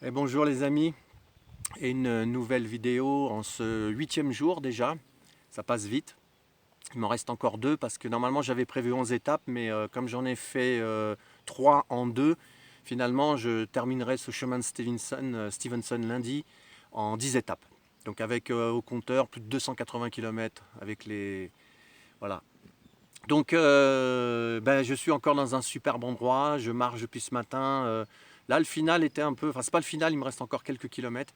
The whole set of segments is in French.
Et bonjour les amis, et une nouvelle vidéo en ce 8e jour déjà, ça passe vite. Il m'en reste encore deux parce que normalement j'avais prévu 11 étapes, mais comme j'en ai fait 3 en 2, finalement je terminerai ce chemin de Stevenson lundi en 10 étapes. Donc avec au compteur plus de 280 km avec les... Voilà. Donc je suis encore dans un superbe endroit, je marche depuis ce matin. Là le final était un peu... Enfin c'est pas le final, il me reste encore quelques kilomètres.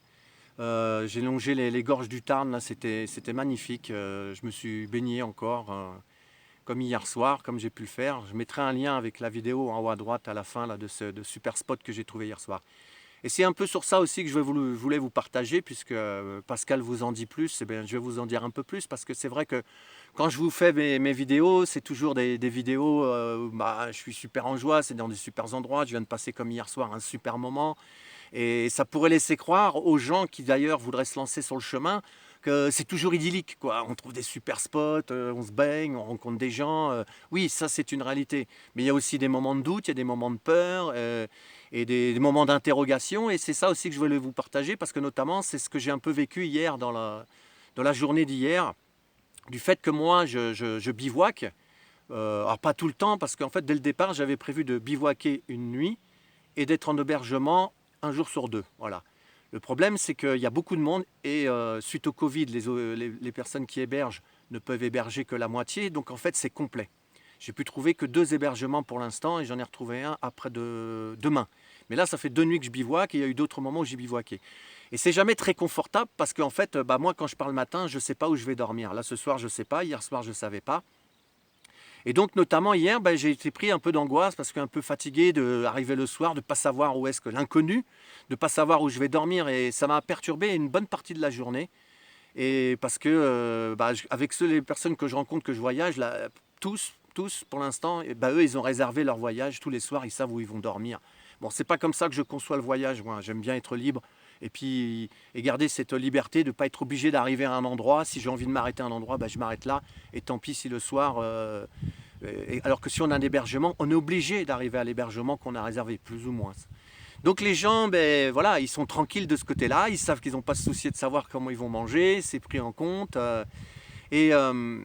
J'ai longé les gorges du Tarn, là c'était magnifique. Je me suis baigné encore, comme hier soir, comme j'ai pu le faire. Je mettrai un lien avec la vidéo en haut à droite à la fin là, de ce super spot que j'ai trouvé hier soir. Et c'est un peu sur ça aussi que voulais vous partager, puisque Pascal vous en dit plus, eh bien, je vais vous en dire un peu plus, parce que c'est vrai que quand je vous fais mes vidéos, c'est toujours des vidéos, je suis super en joie, c'est dans des super endroits, je viens de passer comme hier soir un super moment. Et ça pourrait laisser croire aux gens qui d'ailleurs voudraient se lancer sur le chemin que c'est toujours idyllique, quoi. On trouve des super spots, on se baigne, on rencontre des gens. Oui, ça c'est une réalité. Mais il y a aussi des moments de doute, il y a des moments de peur et des moments d'interrogation. Et c'est ça aussi que je voulais vous partager parce que notamment c'est ce que j'ai un peu vécu hier dans la journée d'hier. Du fait que moi je bivouaque, alors pas tout le temps parce qu'en fait dès le départ j'avais prévu de bivouaquer une nuit et d'être en hébergement un jour sur deux. Voilà. Le problème, c'est qu'il y a beaucoup de monde et suite au Covid, les personnes qui hébergent ne peuvent héberger que la moitié, donc en fait, c'est complet. J'ai pu trouver que 2 hébergements pour l'instant et j'en ai retrouvé un après demain. Mais là, ça fait 2 nuits que je bivouaque et il y a eu d'autres moments où j'ai bivouaqué. Et c'est jamais très confortable parce qu'en fait, moi, quand je pars le matin, je ne sais pas où je vais dormir. Là, ce soir, je ne sais pas. Hier soir, je ne savais pas. Et donc, notamment hier, j'ai été pris un peu d'angoisse parce qu'un peu fatigué d'arriver le soir, de ne pas savoir où est-ce que l'inconnu, de ne pas savoir où je vais dormir. Et ça m'a perturbé une bonne partie de la journée. Et parce que, avec les personnes que je rencontre, que je voyage, là, tous, pour l'instant, eux, ils ont réservé leur voyage. Tous les soirs, ils savent où ils vont dormir. Bon, c'est pas comme ça que je conçois le voyage. Moi, j'aime bien être libre et puis et garder cette liberté de ne pas être obligé d'arriver à un endroit. Si j'ai envie de m'arrêter à un endroit, je m'arrête là. Et tant pis si le soir, alors que si on a un hébergement, on est obligé d'arriver à l'hébergement qu'on a réservé, plus ou moins. Donc les gens, voilà, ils sont tranquilles de ce côté-là, ils savent qu'ils n'ont pas à se soucier de savoir comment ils vont manger, c'est pris en compte. Et, euh,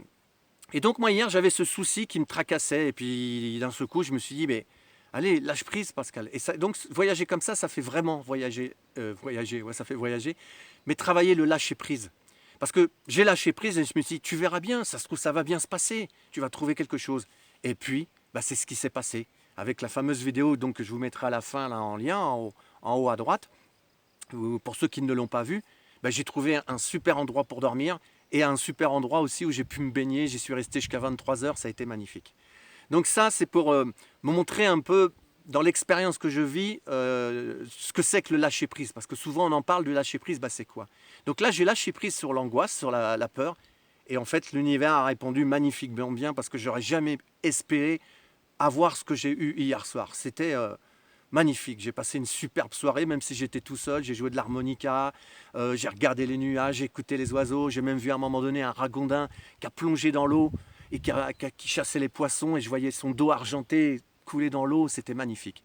et donc moi hier, j'avais ce souci qui me tracassait, et puis d'un seul coup, je me suis dit, mais allez, lâche prise Pascal. Et ça, donc voyager comme ça fait vraiment voyager, ouais, ça fait voyager, mais travailler le lâcher prise. Parce que j'ai lâché prise et je me suis dit, tu verras bien, ça se trouve, ça va bien se passer, tu vas trouver quelque chose. Et puis, c'est ce qui s'est passé. Avec la fameuse vidéo donc, que je vous mettrai à la fin là, en lien, en haut à droite, pour ceux qui ne l'ont pas vu, j'ai trouvé un super endroit pour dormir et un super endroit aussi où j'ai pu me baigner. J'y suis resté jusqu'à 23 heures, ça a été magnifique. Donc ça, c'est pour me montrer un peu dans l'expérience que je vis ce que c'est que le lâcher prise. Parce que souvent on en parle du lâcher prise, c'est quoi? Donc là, j'ai lâché prise sur l'angoisse, sur la peur. Et en fait, l'univers a répondu magnifiquement bien parce que j'aurais jamais espéré avoir ce que j'ai eu hier soir. C'était magnifique. J'ai passé une superbe soirée, même si j'étais tout seul. J'ai joué de l'harmonica, j'ai regardé les nuages, j'ai écouté les oiseaux. J'ai même vu à un moment donné un ragondin qui a plongé dans l'eau et qui chassait les poissons. Et je voyais son dos argenté couler dans l'eau. C'était magnifique.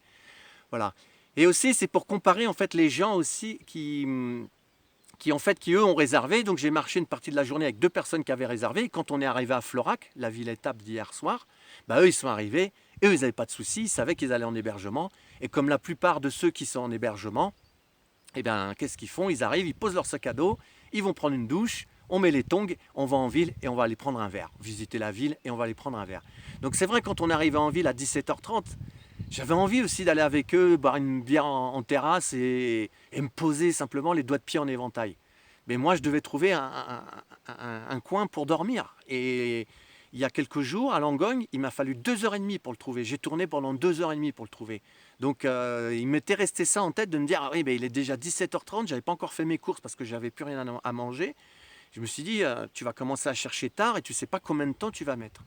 Voilà. Et aussi, c'est pour comparer en fait les gens aussi qui eux ont réservé. Donc j'ai marché une partie de la journée avec 2 personnes qui avaient réservé. Et quand on est arrivé à Florac, la ville étape d'hier soir, eux ils sont arrivés. Et eux ils n'avaient pas de soucis, ils savaient qu'ils allaient en hébergement. Et comme la plupart de ceux qui sont en hébergement, qu'est-ce qu'ils font? Ils arrivent, ils posent leur sac à dos, ils vont prendre une douche, on met les tongs, on va en ville et on va aller prendre un verre. Visiter la ville et on va aller prendre un verre. Donc c'est vrai, quand on arrivait en ville à 17h30, j'avais envie aussi d'aller avec eux, boire une bière en terrasse et me poser simplement les doigts de pied en éventail. Mais moi, je devais trouver un coin pour dormir. Et il y a quelques jours, à Langogne, il m'a fallu 2h30 pour le trouver. J'ai tourné pendant 2h30 pour le trouver. Donc, il m'était resté ça en tête de me dire, ah oui, il est déjà 17h30, j'avais pas encore fait mes courses parce que j'avais plus rien à manger. Je me suis dit, tu vas commencer à chercher tard et tu sais pas combien de temps tu vas mettre.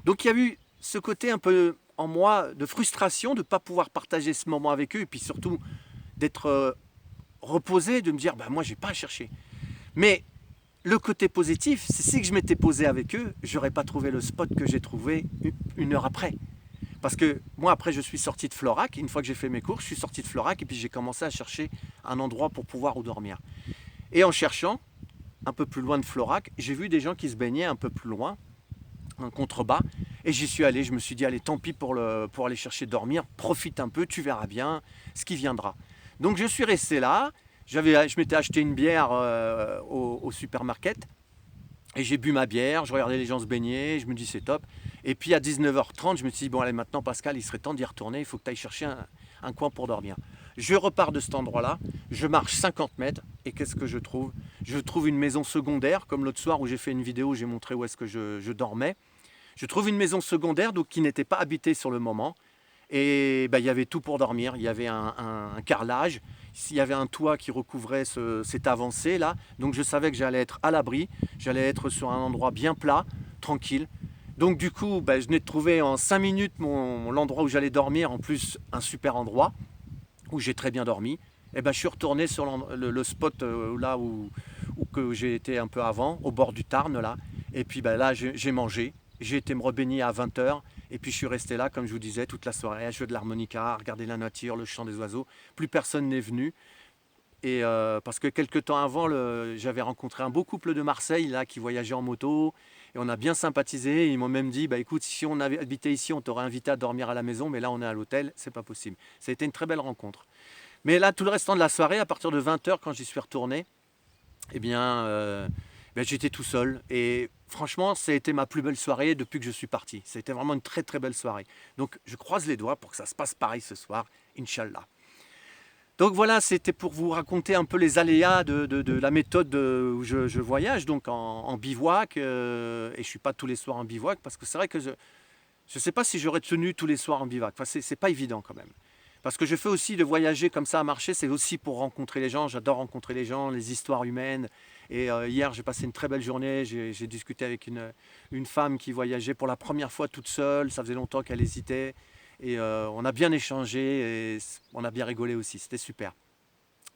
Donc il y a eu ce côté un peu en moi de frustration de ne pas pouvoir partager ce moment avec eux et puis surtout d'être reposé, de me dire moi j'ai pas à chercher. Mais le côté positif, c'est si que je m'étais posé avec eux, j'aurais pas trouvé le spot que j'ai trouvé une heure après. Parce que moi, après, je suis sorti de Florac. Une fois que j'ai fait mes courses, je suis sorti de Florac et puis j'ai commencé à chercher un endroit pour pouvoir où dormir. Et en cherchant, un peu plus loin de Florac, j'ai vu des gens qui se baignaient un peu plus loin, en contrebas. Et j'y suis allé, je me suis dit, allez, tant pis pour aller chercher dormir, profite un peu, tu verras bien ce qui viendra. Donc je suis resté là, je m'étais acheté une bière au supermarket, et j'ai bu ma bière, je regardais les gens se baigner, je me dis c'est top. Et puis à 19h30, je me suis dit, bon allez maintenant Pascal, il serait temps d'y retourner, il faut que tu ailles chercher un coin pour dormir. Je repars de cet endroit-là, je marche 50 mètres, et qu'est-ce que je trouve? Je trouve une maison secondaire, comme l'autre soir où j'ai fait une vidéo où j'ai montré où est-ce que je dormais. Je trouve une maison secondaire donc, qui n'était pas habitée sur le moment. Et il y avait tout pour dormir. Il y avait un carrelage, il y avait un toit qui recouvrait cette avancée là. Donc je savais que j'allais être à l'abri, j'allais être sur un endroit bien plat, tranquille. Donc du coup, je venais de trouver en 5 minutes l'endroit où j'allais dormir, en plus un super endroit où j'ai très bien dormi. Et je suis retourné sur le spot là où que j'ai été un peu avant, au bord du Tarn là. Et puis là, j'ai mangé. J'ai été me rebaigner à 20h. Et puis je suis resté là, comme je vous disais, toute la soirée, à jouer de l'harmonica, à regarder la nature, le chant des oiseaux. Plus personne n'est venu. Et parce que quelques temps avant, j'avais rencontré un beau couple de Marseille là, qui voyageait en moto. Et on a bien sympathisé. Ils m'ont même dit, écoute, si on avait habité ici, on t'aurait invité à dormir à la maison. Mais là, on est à l'hôtel, c'est pas possible. Ça a été une très belle rencontre. Mais là, tout le restant de la soirée, à partir de 20h, quand j'y suis retourné, eh bien, j'étais tout seul. Et franchement, ça a été ma plus belle soirée depuis que je suis parti. Ça a été vraiment une très très belle soirée. Donc je croise les doigts pour que ça se passe pareil ce soir, Inch'Allah. Donc voilà, c'était pour vous raconter un peu les aléas de la méthode où je voyage, donc en bivouac. Et je ne suis pas tous les soirs en bivouac, parce que c'est vrai que je ne sais pas si j'aurais tenu tous les soirs en bivouac. Enfin, c'est pas évident quand même. Parce que je fais aussi de voyager comme ça à marcher, c'est aussi pour rencontrer les gens. J'adore rencontrer les gens, les histoires humaines. Et hier, j'ai passé une très belle journée. J'ai discuté avec une femme qui voyageait pour la première fois toute seule. Ça faisait longtemps qu'elle hésitait. Et on a bien échangé et on a bien rigolé aussi. C'était super.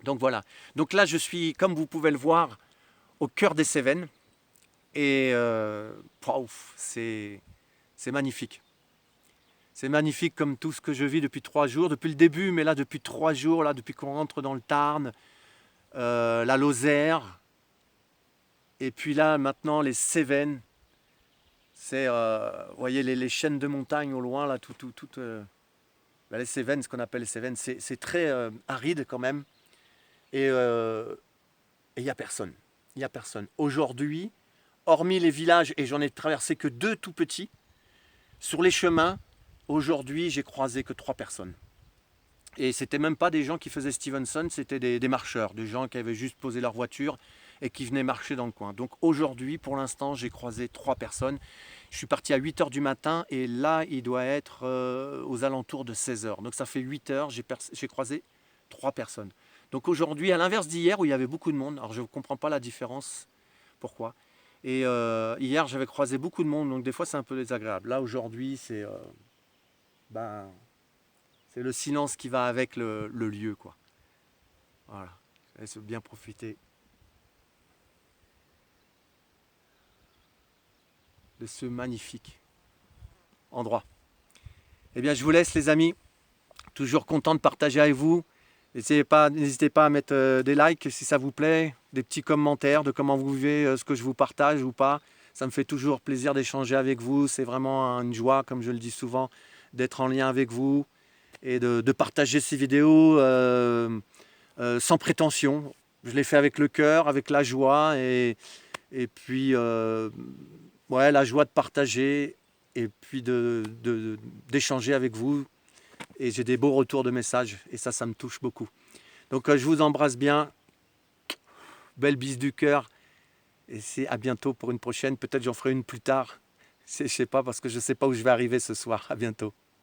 Donc voilà. Donc là, je suis, comme vous pouvez le voir, au cœur des Cévennes. Et c'est magnifique. C'est magnifique comme tout ce que je vis depuis 3 jours, depuis le début, mais là depuis 3 jours, là depuis qu'on rentre dans le Tarn, la Lozère, et puis là maintenant les Cévennes. C'est, vous voyez les chaînes de montagnes au loin, là, les Cévennes, ce qu'on appelle les Cévennes, c'est très aride quand même. Et il n'y a personne. Il n'y a personne. Aujourd'hui, hormis les villages, et j'en ai traversé que 2 tout petits, sur les chemins, aujourd'hui, j'ai croisé que 3 personnes. Et c'était même pas des gens qui faisaient Stevenson, c'était des marcheurs, des gens qui avaient juste posé leur voiture et qui venaient marcher dans le coin. Donc aujourd'hui, pour l'instant, j'ai croisé 3 personnes. Je suis parti à 8h du matin et là, il doit être aux alentours de 16h. Donc ça fait 8h, j'ai croisé 3 personnes. Donc aujourd'hui, à l'inverse d'hier où il y avait beaucoup de monde, alors je ne comprends pas la différence, pourquoi. Et hier, j'avais croisé beaucoup de monde, donc des fois c'est un peu désagréable. Là, aujourd'hui, c'est le silence qui va avec le lieu, quoi. Voilà, je laisse bien profiter de ce magnifique endroit. Eh bien, je vous laisse, les amis. Toujours content de partager avec vous. N'hésitez pas à mettre des likes si ça vous plaît, des petits commentaires de comment vous vivez ce que je vous partage ou pas. Ça me fait toujours plaisir d'échanger avec vous. C'est vraiment une joie, comme je le dis souvent, d'être en lien avec vous et de partager ces vidéos sans prétention. Je l'ai fait avec le cœur, avec la joie et puis la joie de partager et puis d'échanger avec vous. Et j'ai des beaux retours de messages et ça me touche beaucoup. Donc je vous embrasse bien. Belle bise du cœur. Et c'est à bientôt pour une prochaine. Peut-être j'en ferai une plus tard. Je sais pas parce que je ne sais pas où je vais arriver ce soir. À bientôt.